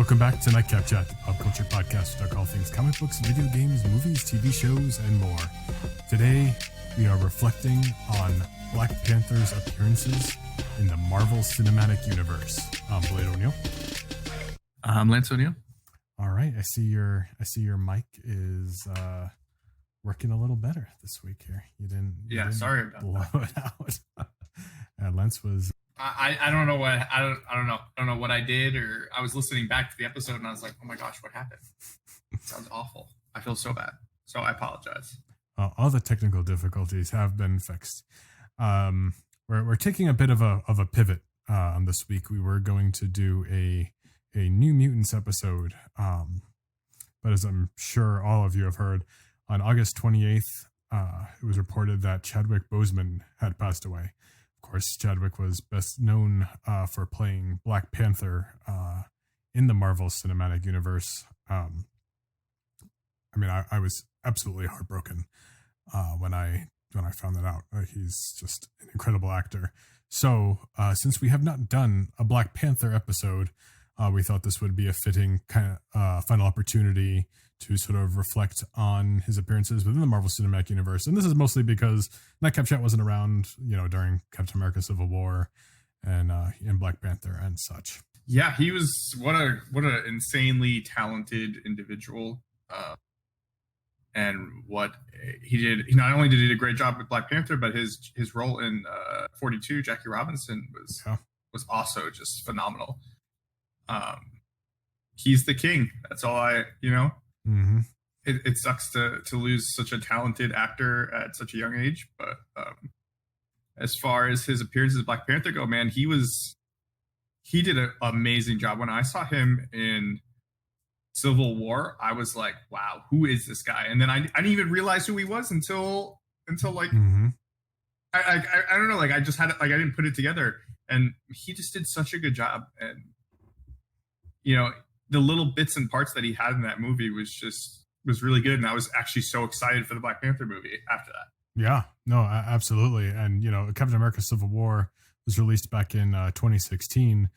Welcome back to Nightcap Chat, the pop culture podcast to talk all things comic books, video games, movies, TV shows, and more. Today, we are reflecting on Black Panther's appearances in the Marvel Cinematic Universe. I'm Blade O'Neill. I'm Lance O'Neill. All right, I see your mic is working a little better this week here. You didn't sorry about blow it out. Lance was. I don't know what I don't know what I did, or I was listening back to the episode and I was like, oh my gosh, what happened? It sounds awful. I feel so bad. So I apologize. All the technical difficulties have been fixed. We're taking a bit of a pivot on this week. We were going to do a New Mutants episode, but as I'm sure all of you have heard, on August 28th, it was reported that Chadwick Boseman had passed away. Of course, Chadwick was best known for playing Black Panther in the Marvel Cinematic Universe. I was absolutely heartbroken when I found that out. He's just an incredible actor. So since we have not done a Black Panther episode, we thought this would be a fitting kind of final opportunity to sort of reflect on his appearances within the Marvel Cinematic Universe. And this is mostly because Nightcap Chat wasn't around, during Captain America Civil War and Black Panther and such. Yeah, he was what an insanely talented individual. And what he did, not only did he do a great job with Black Panther, but his role in 42, Jackie Robinson was also just phenomenal. He's the king. That's all Mm-hmm. It sucks to lose such a talented actor at such a young age, but as far as his appearances as Black Panther go, man, he did an amazing job. When I saw him in Civil War, I was like, wow, who is this guy? And then I didn't even realize who he was until like mm-hmm. I don't know, like I just had it, like I didn't put it together, and he just did such a good job. And the little bits and parts that he had in that movie was really good, and I was actually so excited for the Black Panther movie after that. Yeah, no, absolutely. And Captain America Civil War was released back in 2016.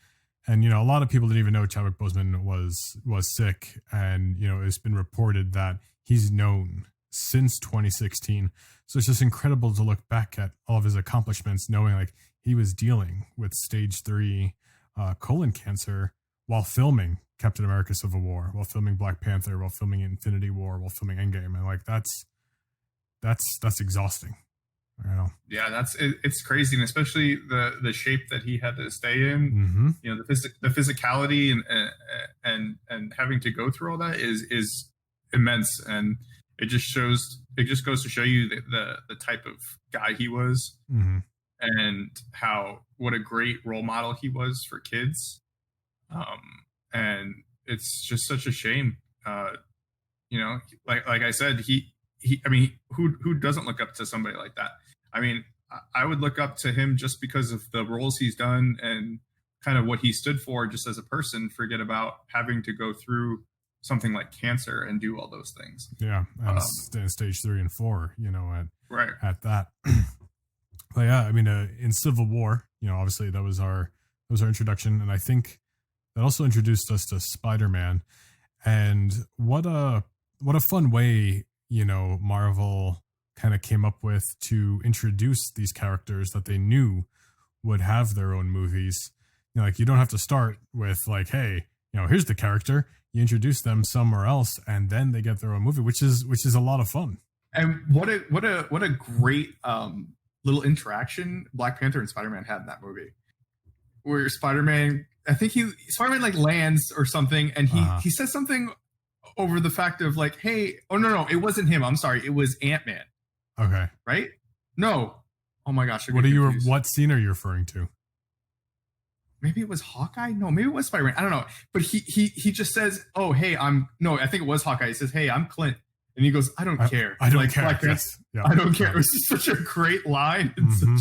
And, a lot of people didn't even know Chadwick Boseman was sick. And, it's been reported that he's known since 2016. So it's just incredible to look back at all of his accomplishments, knowing like he was dealing with stage 3 colon cancer while filming Captain America Civil War, while filming Black Panther, while filming Infinity War, while filming Endgame. And like, that's exhausting. I don't know. Yeah, it's crazy, and especially the shape that he had to stay in. Mm-hmm. The physicality and having to go through all that is immense, and it just goes to show you the type of guy he was, mm-hmm. and what a great role model he was for kids. And it's just such a shame. Like I said, who doesn't look up to somebody like that? I mean, I would look up to him just because of the roles he's done and kind of what he stood for just as a person. Forget about having to go through something like cancer and do all those things. Yeah. And stage 3 and 4, right at that. But yeah, in Civil War, obviously that was our introduction. And I think that also introduced us to Spider-Man. And what a fun way, Marvel kind of came up with to introduce these characters that they knew would have their own movies. You don't have to start with like, hey, here's the character. You introduce them somewhere else, and then they get their own movie, which is a lot of fun. And what a great little interaction Black Panther and Spider-Man had in that movie, where Spider-Man like lands or something, and he says something over the fact of like, hey, oh no, it wasn't him. I'm sorry, it was Ant-Man. Okay. Right? No. Oh my gosh. What scene are you referring to? Maybe it was Hawkeye? No, maybe it was Spider-Man. I don't know. But he just says, oh, hey, I think it was Hawkeye. He says, hey, I'm Clint. And he goes, I don't care. I don't care. Yes. Yeah. I don't care. It was just such a great line. Mm-hmm.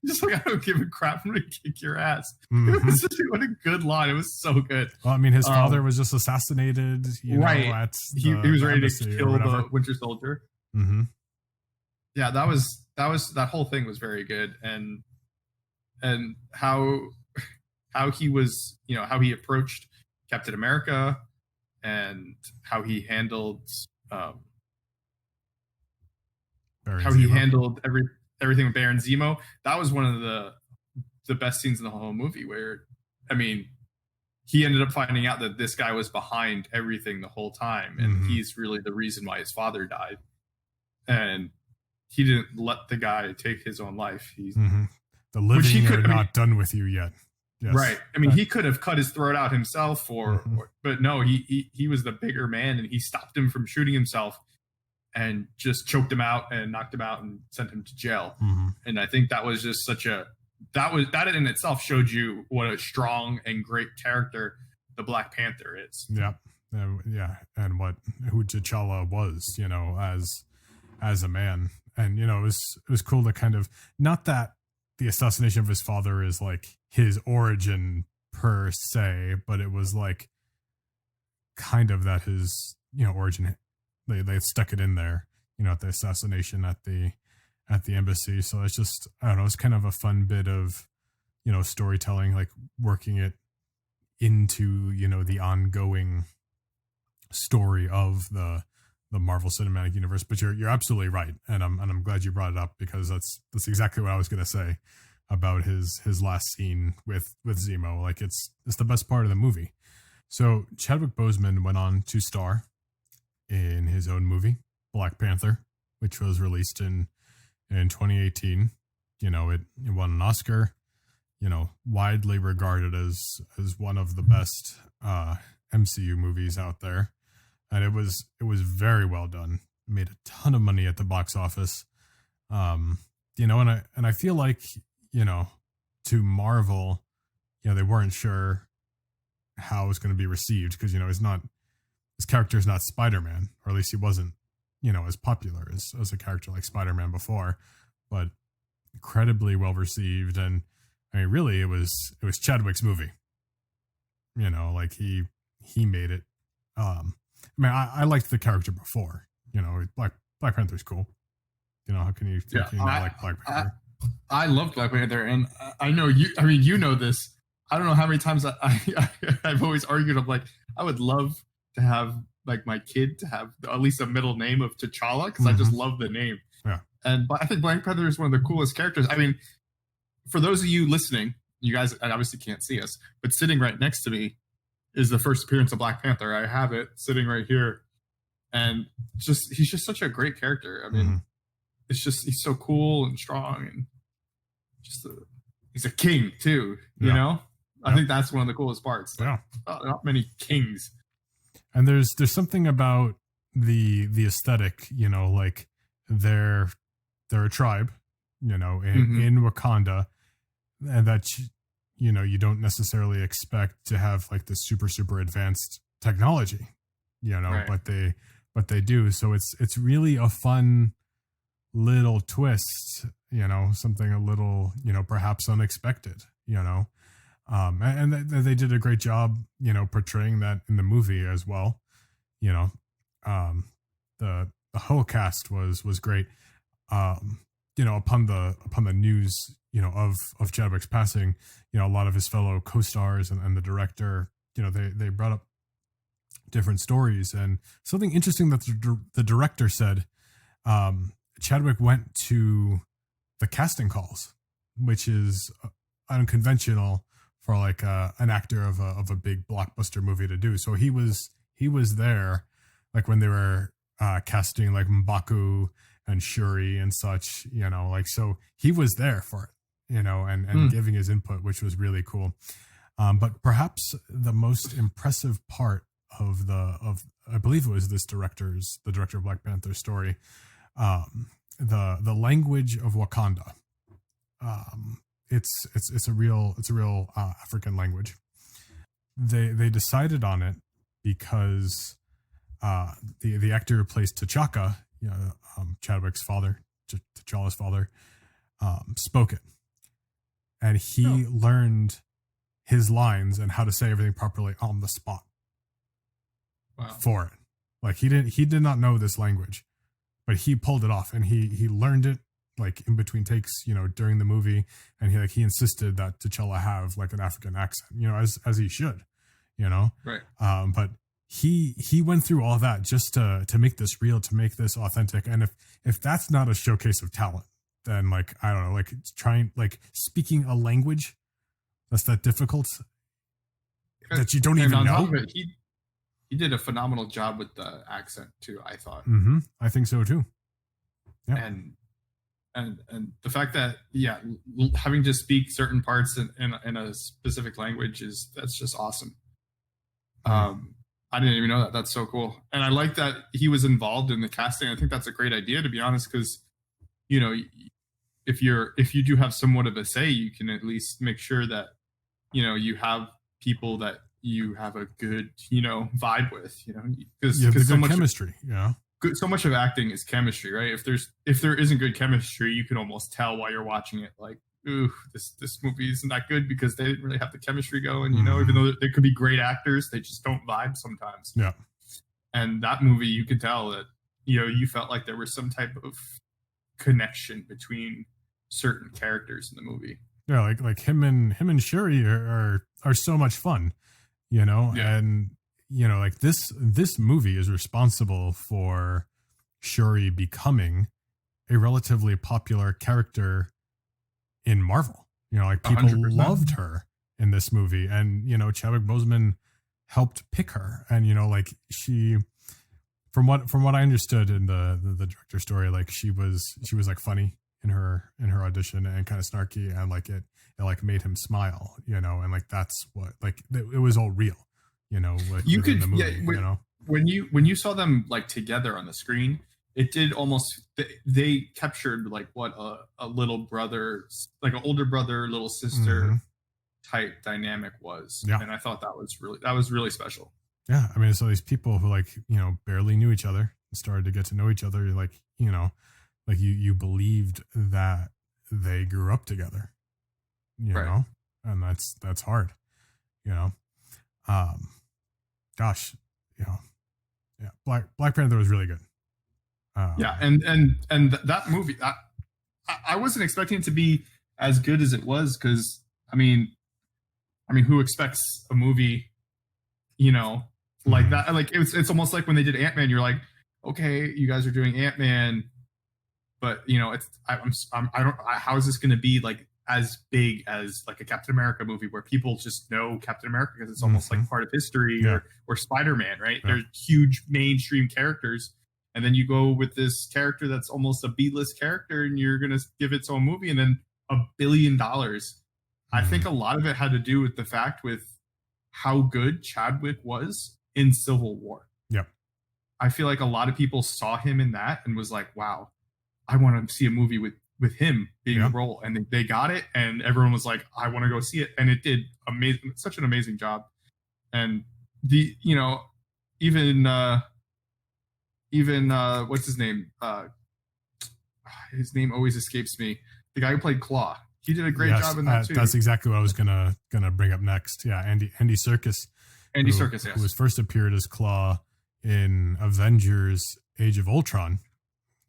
Just like, I don't give a crap. I'm going to kick your ass. Mm-hmm. It was what a good line. It was so good. Well, his father was just assassinated. Right. He was ready to kill the Winter Soldier. Mm-hmm. Yeah, that whole thing was very good. And how he was, how he approached Captain America and how he handled Barry how he Zemo. handled everything with Baron Zemo. That was one of the best scenes in the whole movie. Where, I mean, he ended up finding out that this guy was behind everything the whole time, and he's really the reason why his father died. And he didn't let the guy take his own life. He's the living are not done with you yet. Yes. Right. I mean, he could have cut his throat out himself, but no, he was the bigger man, and he stopped him from shooting himself, and just choked him out and knocked him out and sent him to jail. And I think that was just that in itself showed you what a strong and great character the Black Panther is. Yeah. And who T'Challa was, as a man. And, it was cool to kind of, not that the assassination of his father is like his origin per se, but it was like kind of that his, origin, they stuck it in there, at the assassination at the embassy. So it's just, I don't know, it's kind of a fun bit of, storytelling, like working it into, the ongoing story of the Marvel Cinematic Universe. But you're absolutely right, and I'm glad you brought it up, because that's exactly what I was going to say about his last scene with Zemo. Like it's the best part of the movie. So Chadwick Boseman went on to star in his own movie, Black Panther, which was released in 2018. It won an Oscar. Widely regarded as one of the best MCU movies out there. And it was very well done. Made a ton of money at the box office. And I feel like, to Marvel, they weren't sure how it was going to be received, because, his character is not Spider-Man, or at least he wasn't, as popular as a character like Spider-Man before, but incredibly well received. And I mean, really, it was Chadwick's movie. Like he made it. I liked the character before. Black Panther's cool. How can you not like Black Panther? I loved Black Panther, and I know you. I mean, this. I don't know how many times I've always argued. I'm like, I would love to have like my kid to have at least a middle name of T'Challa, because I just love the name. Yeah. And I think Black Panther is one of the coolest characters. I mean, for those of you listening, you guys obviously can't see us, but sitting right next to me is the first appearance of Black Panther. I have it sitting right here, and he's just such a great character. I mean, it's just, he's so cool and strong, and he's a king too. You know, I think that's one of the coolest parts. Yeah, not many kings. And there's something about the aesthetic, like they're a tribe, in Wakanda, and that you don't necessarily expect to have like the super advanced technology, right. but they do. So it's really a fun little twist, something a little, perhaps unexpected, and they did a great job, portraying that in the movie as well. The whole cast was great. Upon the news, of Chadwick's passing, a lot of his fellow co-stars and the director, they brought up different stories. And something interesting that the director said, Chadwick went to the casting calls, which is unconventional for like an actor of a big blockbuster movie to do. So he was there, like when they were casting like M'Baku and Shuri and such, so he was there for it, and giving his input, which was really cool. But perhaps the most impressive part of I believe it was the director of Black Panther story, the language of Wakanda. It's a real African language. They decided on it because the actor who plays T'Chaka, Chadwick's father, T'Challa's father, spoke it, and he learned his lines and how to say everything properly on the spot. Wow. For it. Like he did not know this language, but he pulled it off, and he learned it like in between takes, during the movie, and he insisted that T'Challa have like an African accent, as he should, you know. Right. But he went through all that just to make this real, to make this authentic. And if that's not a showcase of talent, then like I don't know, like trying like speaking a language that's that difficult that you don't and even on know. top of it, he did a phenomenal job with the accent too, I thought. I think so too. Yeah. And the fact that having to speak certain parts in a specific language that's just awesome. I didn't even know that. That's so cool. And I like that he was involved in the casting. I think that's a great idea, to be honest, because, you know, if you do have somewhat of a say, you can at least make sure that, you know, you have people that you have a good, you know, vibe with, you know, because so much chemistry, so much of acting is chemistry, right? If there isn't good chemistry, you can almost tell while you're watching it, like, ooh, this movie isn't that good because they didn't really have the chemistry going, you know, even though they could be great actors, they just don't vibe sometimes. Yeah. And that movie, you could tell that, you know, you felt like there was some type of connection between certain characters in the movie. Yeah, like him and Shuri are so much fun, you know, and you know, like this movie is responsible for Shuri becoming a relatively popular character in Marvel. You know, like people 100%. loved her in this movie, and you know, Chadwick Boseman helped pick her, and you know, like she, from what I understood in the director story, like she was like funny in her audition and kind of snarky, and like it like made him smile, you know, and like that's what, like it was all real, you know, like you could the movie, you know, when you saw them like together on the screen, it did almost, they captured like what a little brother, like an older brother, little sister type dynamic was. Yeah. And I thought that was really special. Yeah. I mean, so these people who like, you know, barely knew each other and started to get to know each other, like, you know, like you believed that they grew up together, you know, and that's hard, you know. Gosh, you know, yeah, Black Panther was really good. Yeah, and that movie, I wasn't expecting it to be as good as it was, because I mean, who expects a movie, you know, like that? Like it's almost like when they did Ant-Man, you're like, okay, you guys are doing Ant-Man, but you know, I don't, how is this going to be like as big as like a Captain America movie where people just know Captain America because it's almost like part of history, or Spider-Man, right? They're huge mainstream characters. And then you go with this character that's almost a B-list character, and you're going to give its own movie, and then $1 billion. I think a lot of it had to do with the fact with how good Chadwick was in Civil War. Yep. I feel like a lot of people saw him in that and was like, wow, I want to see a movie with him being the role. And they got it, and everyone was like, I want to go see it. And it did such an amazing job. And you know, even what's his name? His name always escapes me. The guy who played Claw. He did a great job in that too. That's exactly what I was gonna bring up next. Yeah, Andy Serkis. Serkis, yes. Who was first appeared as Claw in Avengers: Age of Ultron,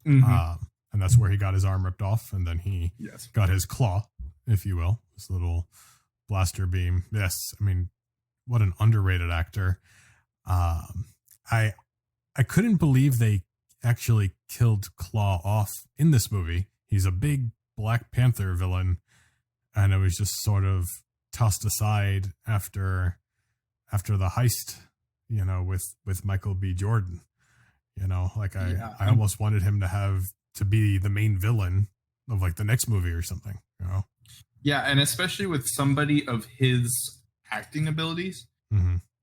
and that's where he got his arm ripped off, and then he got his claw, if you will, this little blaster beam. Yes, I mean, what an underrated actor. I couldn't believe they actually killed Claw off in this movie. He's a big Black Panther villain, and it was just sort of tossed aside after the heist, you know, with Michael B. Jordan. You know, like I almost wanted him to be the main villain of like the next movie or something, you know? Yeah, and especially with somebody of his acting abilities,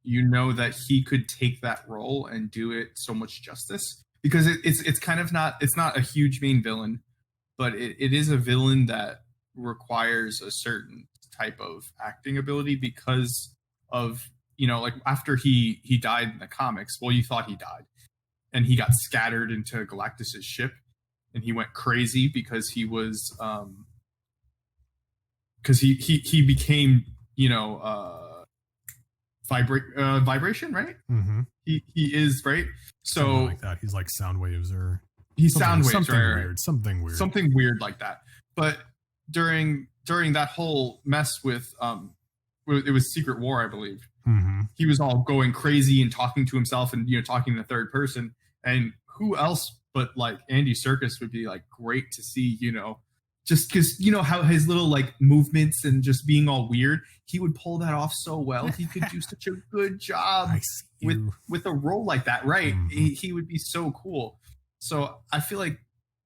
you know that he could take that role and do it so much justice, because it's kind of it's not a huge main villain, but it is a villain that requires a certain type of acting ability because of, you know, like after he died in the comics, well, you thought he died, and he got scattered into Galactus's ship, and he went crazy because he was because he became, you know, vibration, right? He is, right? So something like that. He's like sound waves, or he's sound waves, something right? Weird, something weird like that. But during that whole mess with it was Secret War, I believe. Mm-hmm. He was all going crazy and talking to himself and talking in the third person. And who else but like Andy Serkis would be like great to see, just because how his little like movements and just being all weird, he would pull that off so well. He could do such a good job with a role like that, right? Mm-hmm. He would be so cool. So I feel like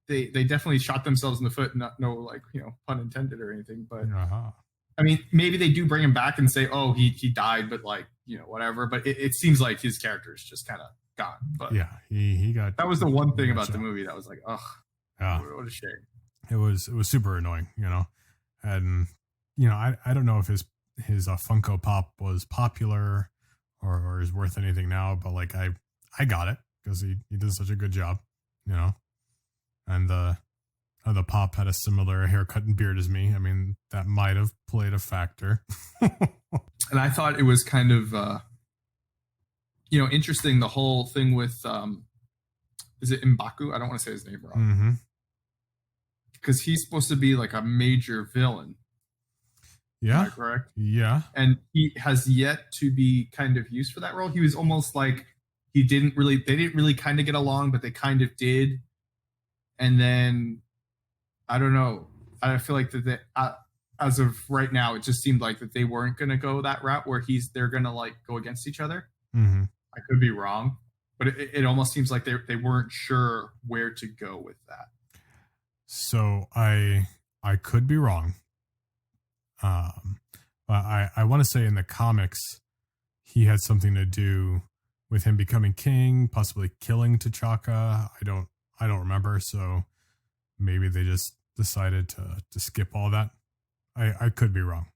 they definitely shot themselves in the foot. No like pun intended or anything, but I mean, maybe they do bring him back and say, oh, he died, but like whatever. But it seems like his character is just kind of gone. But yeah, he got. That was the one thing about the movie that was like, oh, what a shame. It was super annoying, and I don't know if his Funko Pop was popular or is worth anything now, but like I got it because he did such a good job, and the Pop had a similar haircut and beard as me. I mean, that might have played a factor. And I thought it was kind of interesting, the whole thing with is it M'Baku? I don't want to say his name wrong. Mm-hmm. Because he's supposed to be like a major villain. Yeah. Am I correct? Yeah. And he has yet to be kind of used for that role. He was almost like they didn't really kind of get along, but they kind of did. And then, I don't know. I feel like that as of right now, it just seemed like that they weren't going to go that route where they're going to like go against each other. Mm-hmm. I could be wrong, but it almost seems like they weren't sure where to go with that. So I could be wrong. But I want to say in the comics, he had something to do with him becoming king, possibly killing T'Chaka. I don't remember. So maybe they just decided to skip all that. I could be wrong.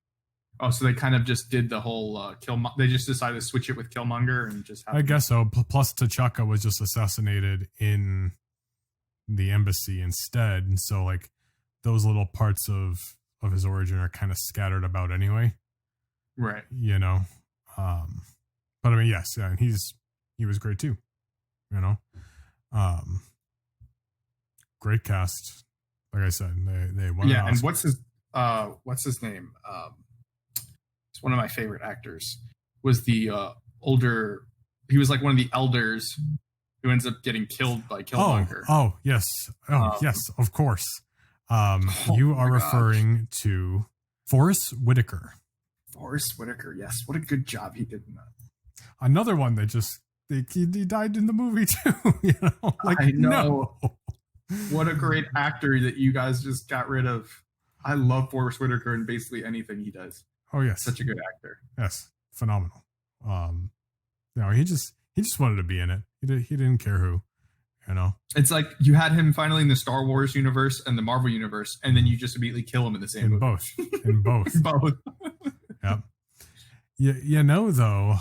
Oh, so they kind of just did the whole they just decided to switch it with Killmonger and just. I guess so. Plus, T'Chaka was just assassinated in the embassy instead, and so like those little parts of his origin are kind of scattered about anyway, right? But I mean, yes, yeah, and he was great too, great cast. Like I said, they won. Yeah, and what's his name? It's one of my favorite actors. Was the older? He was like one of the elders who ends up getting killed by Killmonger. Oh, yes. Yes, of course. You are referring to Forrest Whitaker. Forrest Whitaker, yes. What a good job he did in that. Another one that just he died in the movie too. Like, I know. No. What a great actor that you guys just got rid of. I love Forrest Whitaker in basically anything he does. Oh yes, such a good actor. Yes, phenomenal. He just wanted to be in it. He didn't care who. It's like you had him finally in the Star Wars universe and the Marvel universe, and then you just immediately kill him in the same movie. In both. Yep. Though,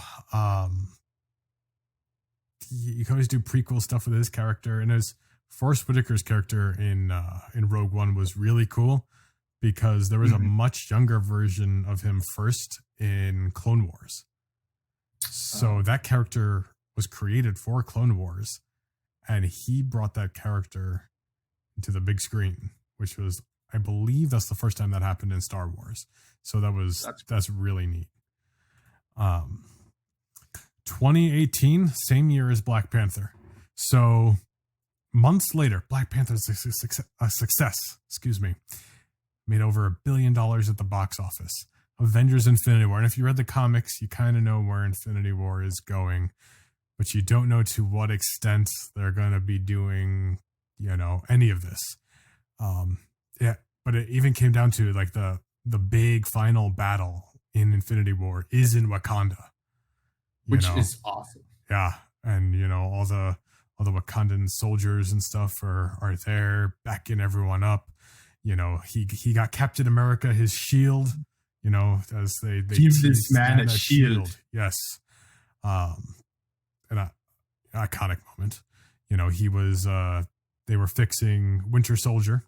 you can always do prequel stuff with his character, and as Forrest Whitaker's character in Rogue One was really cool because there was a much younger version of him first in Clone Wars. So that character was created for Clone Wars, and he brought that character into the big screen, which was, I believe that's the first time that happened in Star Wars. So that's really neat. 2018, same year as Black Panther. So months later, Black Panther is a success. Made over $1 billion at the box office. Avengers Infinity War. And if you read the comics, you kind of know where Infinity War is going, but you don't know to what extent they're going to be doing, any of this. But it even came down to like the big final battle in Infinity War is in Wakanda. Which is awesome. Yeah. And, all the Wakandan soldiers and stuff are there, backing everyone up. He got Captain America his shield, as they give this man a shield. Yes. An iconic moment. He was they were fixing Winter Soldier,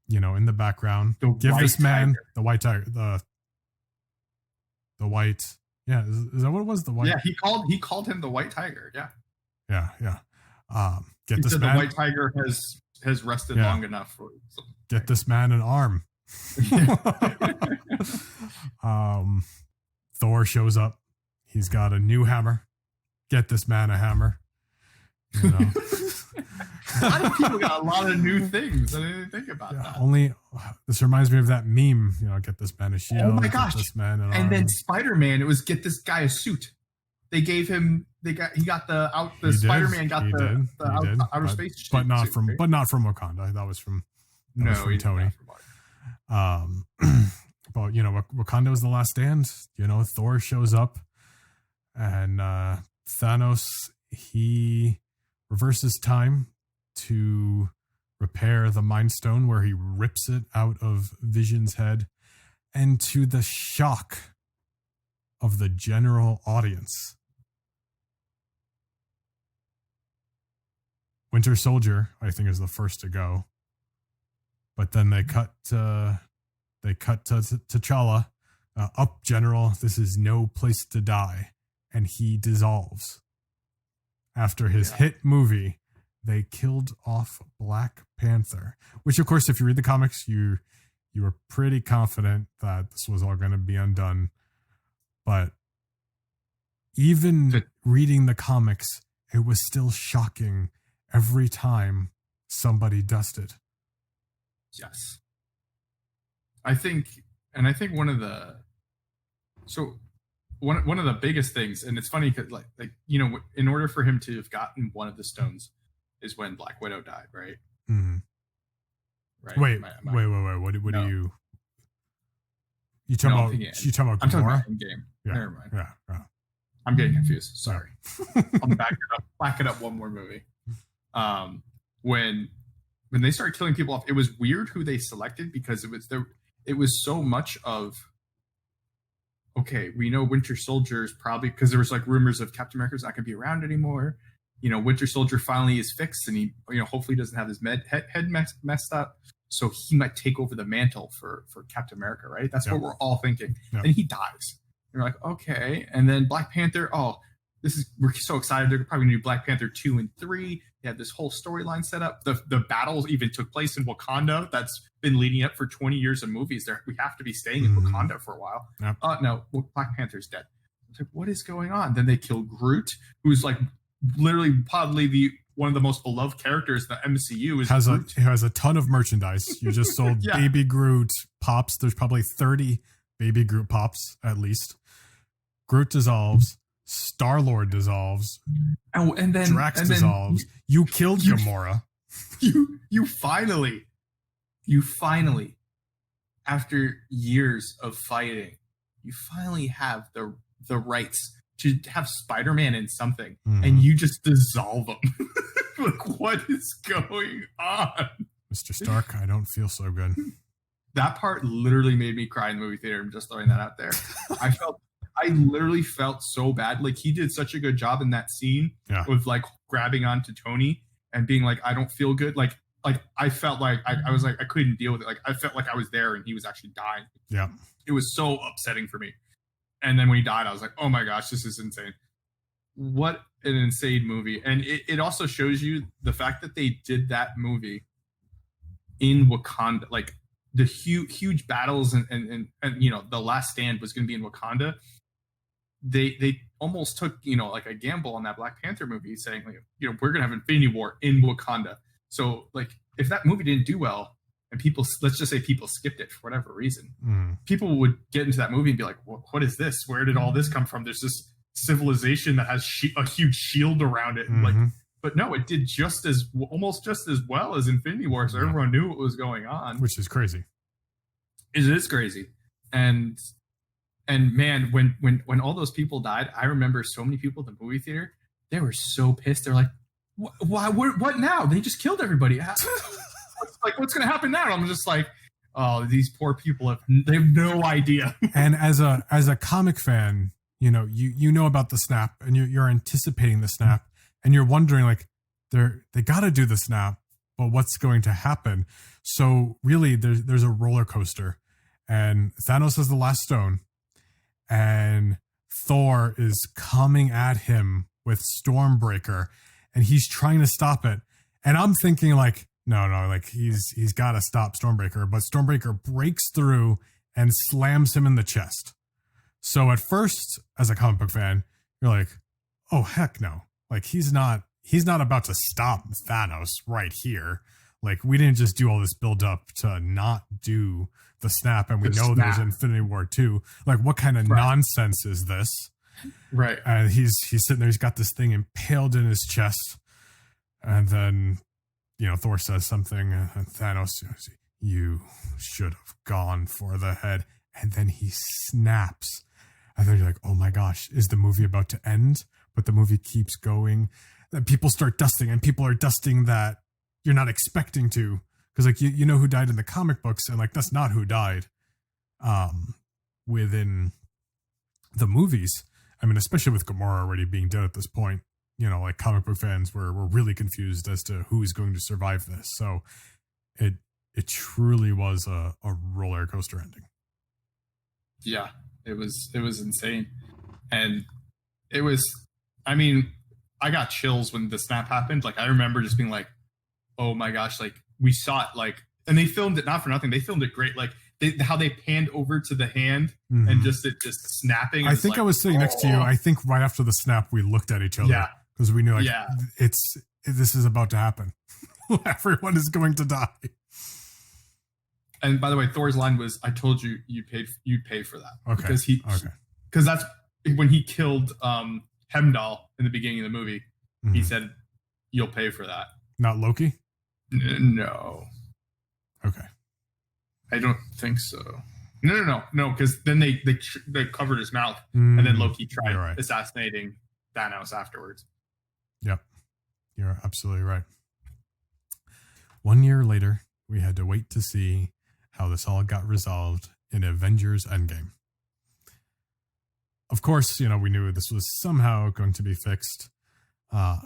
in the background. Give this man tiger. The white tiger, the white. Yeah, is that what it was? The white. Yeah, he called him the White Tiger. Yeah. Yeah. He said the White Tiger has rested long enough. Get this man an arm. Thor shows up. He's got a new hammer. Get this man a hammer. You know. A lot of people got a lot of new things. I didn't think about that. Only this reminds me of that meme. You know, get this man a shield. Oh my gosh! This man an and arm. then Spider-Man, it was get this guy a suit. They gave him. He got the Spider-Man got the outer space, but not suit, from right? but not from Wakanda. That was from Tony. But you know, Wakanda was the last stand. You know, Thor shows up, and Thanos, he reverses time to repair the Mind Stone, where he rips it out of Vision's head, and to the shock of the general audience, Winter Soldier, I think, is the first to go. But then they cut to T'Challa. Up, General. This is no place to die. And he dissolves. After his hit movie, they killed off Black Panther. Which, of course, if you read the comics, you were pretty confident that this was all going to be undone. But even reading the comics, it was still shocking every time somebody dusted. Yes. I think one of the biggest things, and it's funny because like you know, in order for him to have gotten one of the stones is when Black Widow died, right? Mm-hmm. Right. Wait. What do you? You talking about? You talking about? I'm talking about Endgame. Yeah. Never mind. Yeah. I'm getting confused. Sorry. I'll back it up one more movie. When they started killing people off, it was weird who they selected because it was so much of, okay, we know Winter Soldier is probably, because there was like rumors of Captain America's not going to be around anymore. You know, Winter Soldier finally is fixed, and he, you know, hopefully doesn't have his head messed up, so he might take over the mantle for Captain America, right? That's what we're all thinking. And he dies. And you're like, okay. And then Black Panther, we're so excited. They're probably going to do Black Panther 2 and 3. They had this whole storyline set up. The battles even took place in Wakanda. That's been leading up for 20 years of movies. We have to be staying in Wakanda for a while. Yep. No, Black Panther's dead. It's like, what is going on? Then they kill Groot, who's like literally probably one of the most beloved characters in the MCU. Has a ton of merchandise. You just sold Baby Groot pops. There's probably 30 Baby Groot pops at least. Groot dissolves. Star-Lord dissolves. And then Drax dissolves. You killed Gamora. You finally, after years of fighting, you finally have the rights to have Spider-Man in something, and you just dissolve him. Like, what is going on? Mr. Stark, I don't feel so good. That part literally made me cry in the movie theater. I'm just throwing that out there. I literally felt so bad. Like, he did such a good job in that scene with like grabbing onto Tony and being like, I don't feel good. Like I felt like I was like, I couldn't deal with it. Like, I felt like I was there and he was actually dying. Yeah. It was so upsetting for me. And then when he died, I was like, oh my gosh, this is insane. What an insane movie. And it also shows you the fact that they did that movie in Wakanda, like the huge battles and you know, the last stand was going to be in Wakanda. They almost took, you know, like a gamble on that Black Panther movie, saying, like, you know, we're gonna have Infinity War in Wakanda. So like, if that movie didn't do well, and let's just say people skipped it for whatever reason, people would get into that movie and be like, what is this? Where did all this come from? There's this civilization that has a huge shield around it, and like, but no, it did almost just as well as Infinity War, so everyone knew what was going on, which is crazy. It is crazy. And man, when all those people died, I remember so many people in the movie theater, they were so pissed. They're like, what now? They just killed everybody. What's going to happen now? I'm just like, oh, these poor people they have no idea. And as a comic fan, you know, you know about the snap, and you're anticipating the snap, and you're wondering, like, they got to do the snap, but what's going to happen? So really, there's a roller coaster, and Thanos has the last stone. And Thor is coming at him with Stormbreaker, and he's trying to stop it. And I'm thinking, like, no, like he's got to stop Stormbreaker. But Stormbreaker breaks through and slams him in the chest. So at first, as a comic book fan, you're like, oh heck no. Like he's not about to stop Thanos right here. Like we didn't just do all this build up to not do the snap, and we know there's Infinity War 2. Like what kind of nonsense is this? Right. And he's sitting there, he's got this thing impaled in his chest. And then, Thor says something, and Thanos, you should have gone for the head. And then he snaps. And then you're like, oh my gosh, is the movie about to end? But the movie keeps going. Then people start dusting, and people are dusting that you're not expecting to. Because, like, you know who died in the comic books, and, like, that's not who died within the movies. I mean, especially with Gamora already being dead at this point, like, comic book fans were really confused as to who is going to survive this. So it truly was a roller coaster ending. Yeah, it was insane. And it was, I mean, I got chills when the snap happened. Like, I remember just being like, oh my gosh, like, we saw it, like, and they filmed it not for nothing. They filmed it great. Like, how they panned over to the hand and just snapping. I think I was sitting next to you. I think right after the snap, we looked at each other. Yeah. Because we knew, like, this is about to happen. Everyone is going to die. And by the way, Thor's line was, "I told you you'd pay for that." Okay. Because that's when he killed Hemdall in the beginning of the movie. Mm-hmm. He said, "You'll pay for that." Not Loki? No. Okay. I don't think so. No. Because then they covered his mouth, and then Loki tried assassinating Thanos afterwards. Yep, you're absolutely right. 1 year later, we had to wait to see how this all got resolved in Avengers Endgame. Of course, we knew this was somehow going to be fixed. I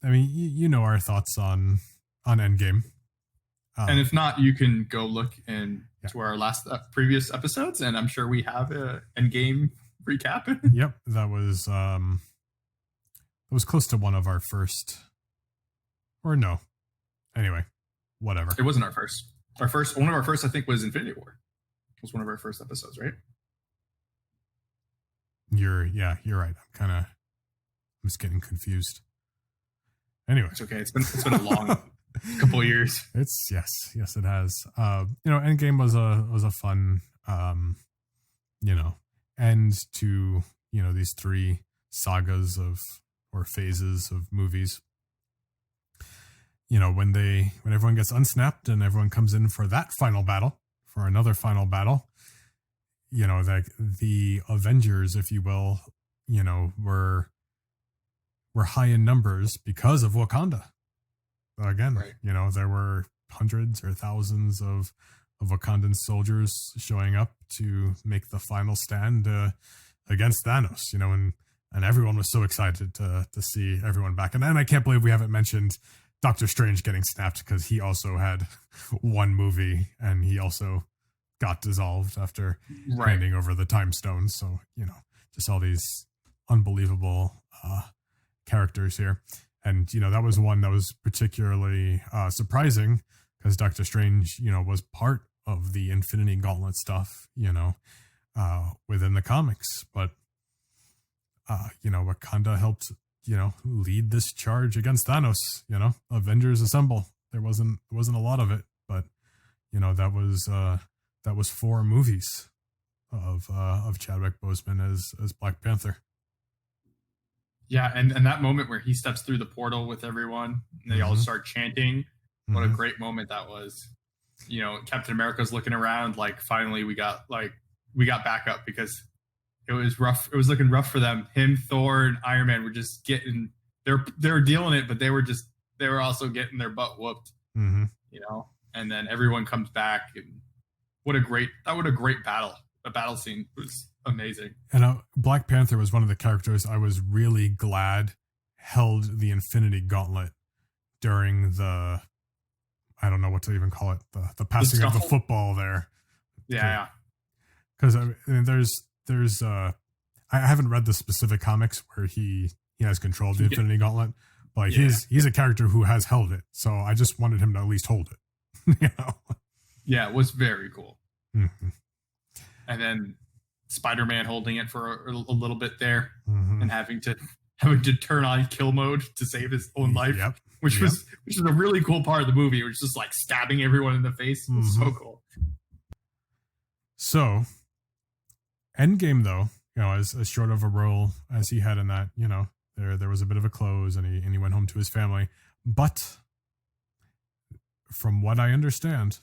mean, you know our thoughts on Endgame. And if not, you can go look to our last previous episodes, and I'm sure we have an Endgame recap. Yep, that was close to one of our first, or no. Anyway, whatever. It wasn't our first. One of our first, I think, was Infinity War. It was one of our first episodes, right? You're right. I'm just getting confused. Anyway, it's okay. It's been a long couple of years. It's yes, it has. Endgame was a fun, end to these three sagas or phases of movies. When everyone gets unsnapped and everyone comes in for that final battle, for another final battle, the Avengers, if you will, were high in numbers because of Wakanda. Again, there were hundreds or thousands of Wakandan soldiers showing up to make the final stand against Thanos, and everyone was so excited to see everyone back. And I can't believe we haven't mentioned Doctor Strange getting snapped, because he also had one movie and he also got dissolved after handing over the time stones. So, just all these unbelievable characters here. And, that was one that was particularly surprising, because Doctor Strange, was part of the Infinity Gauntlet stuff, within the comics. But, Wakanda helped, lead this charge against Thanos. Avengers assemble. There wasn't a lot of it, but, that was 4 movies of Chadwick Boseman as Black Panther. Yeah, and that moment where he steps through the portal with everyone, and they all start chanting. What a great moment that was. Captain America's looking around, like, finally we got backup, because it was rough. It was looking rough for them. Him, Thor, and Iron Man were just getting, they were dealing it, but they were also getting their butt whooped. And then everyone comes back, and what a great battle. The battle scene was amazing. And Black Panther was one of the characters I was really glad held the Infinity Gauntlet during the, I don't know what to even call it, the passing of the football there. Yeah. Because there's I haven't read the specific comics where he has controlled the Infinity Gauntlet, but he's a character who has held it. So I just wanted him to at least hold it. Yeah, it was very cool. Mm-hmm. And then Spider-Man holding it for a little bit there, Mhm. and having to turn on kill mode to save his own life, Yep. which was a really cool part of the movie. It was just like stabbing everyone in the face. It was so cool. So, Endgame, though, as short of a role as he had in that, there was a bit of a close, and he went home to his family. But from what I understand,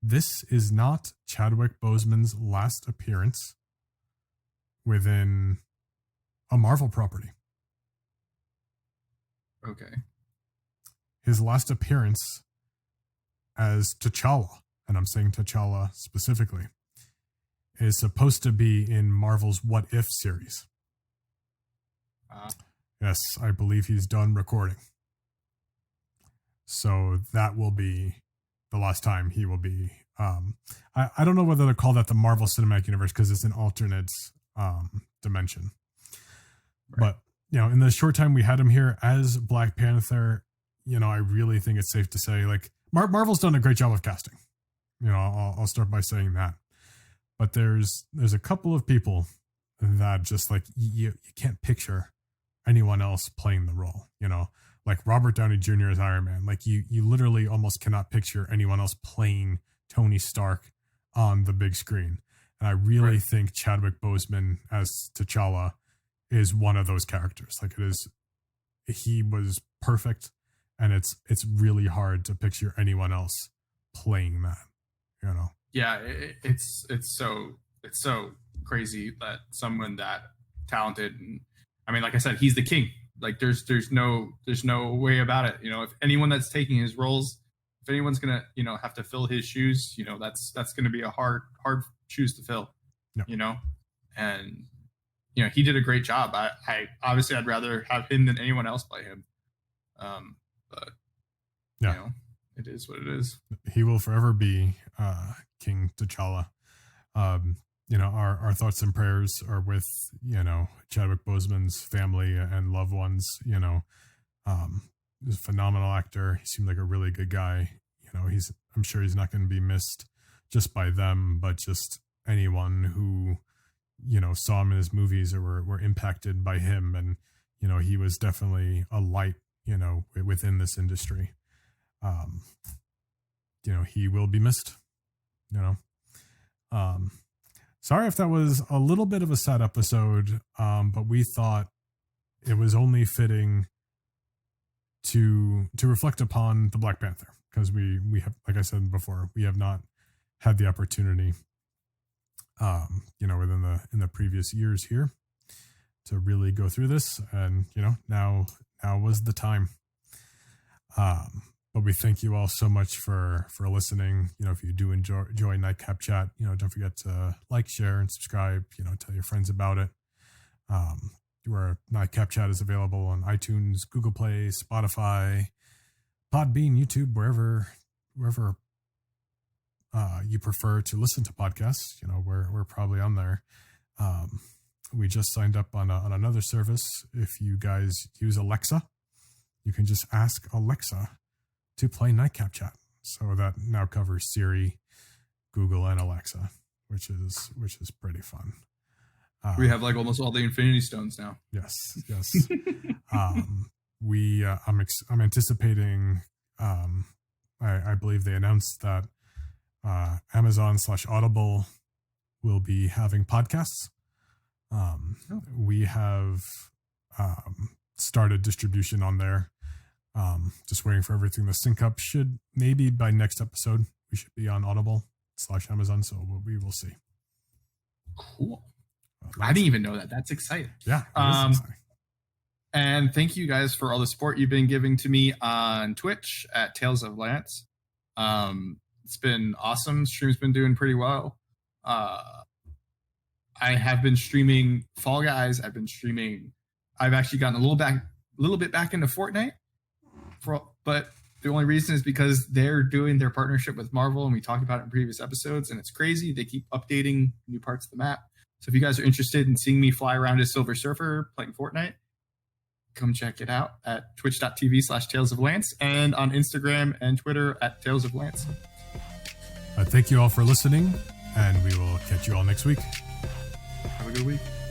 this is not Chadwick Boseman's last appearance within a Marvel property. Okay. His last appearance as T'Challa, and I'm saying T'Challa specifically, is supposed to be in Marvel's What If series. Yes, I believe he's done recording. So that will be the last time he will be. I don't know whether to call that the Marvel Cinematic Universe, because it's an alternate dimension. Right. But, in the short time we had him here as Black Panther, I really think it's safe to say, like, Marvel's done a great job of casting. I'll start by saying that. But there's a couple of people that just, like, you can't picture anyone else playing the role, like Robert Downey Jr. as Iron Man. Like, you literally almost cannot picture anyone else playing Tony Stark on the big screen. And I really think Chadwick Boseman as T'Challa is one of those characters. Like, he was perfect, and it's really hard to picture anyone else playing that, Yeah, it's so crazy that someone that talented, and I mean, like I said, he's the king. Like, there's no way about it. If anyone that's taking his roles, if anyone's gonna have to fill his shoes, that's gonna be a hard shoes to fill. Yeah. And he did a great job. I obviously I'd rather have him than anyone else play him. But yeah, it is what it is. He will forever be King T'Challa. Our thoughts and prayers are with, Chadwick Boseman's family and loved ones. He's a phenomenal actor. He seemed like a really good guy. I'm sure he's not going to be missed just by them, but just anyone who, saw him in his movies or were impacted by him. And, he was definitely a light, within this industry. He will be missed, Sorry if that was a little bit of a sad episode, but we thought it was only fitting to reflect upon the Black Panther, because we have, like I said before, we have not had the opportunity, in the previous years here to really go through this, and now was the time. But we thank you all so much for listening. If you do enjoy Nightcap Chat, don't forget to like, share, and subscribe. Tell your friends about it. Our Nightcap Chat is available on iTunes, Google Play, Spotify, Podbean, YouTube, wherever you prefer to listen to podcasts. We're probably on there. We just signed up on another service. If you guys use Alexa, you can just ask Alexa to play Nightcap Chat. So that now covers Siri, Google, and Alexa, which is pretty fun. We have like almost all the Infinity Stones now. Yes. I'm anticipating. I believe they announced that Amazon/Audible will be having podcasts. We have started distribution on there. Just waiting for everything to sync up. Should maybe by next episode we should be on Audible/Amazon. So we will see. Cool. I didn't even know that. That's exciting. Yeah. Exciting. And thank you guys for all the support you've been giving to me on Twitch at Tales of Lance. It's been awesome. Stream's been doing pretty well. I have been streaming Fall Guys. I've actually gotten a little bit back into Fortnite. But the only reason is because they're doing their partnership with Marvel, and we talked about it in previous episodes, and it's crazy. They keep updating new parts of the map. So if you guys are interested in seeing me fly around as Silver Surfer playing Fortnite, come check it out at twitch.tv/Tales of Lance, and on Instagram and Twitter at Tales of Lance. Thank you all for listening, and we will catch you all next week. a good week.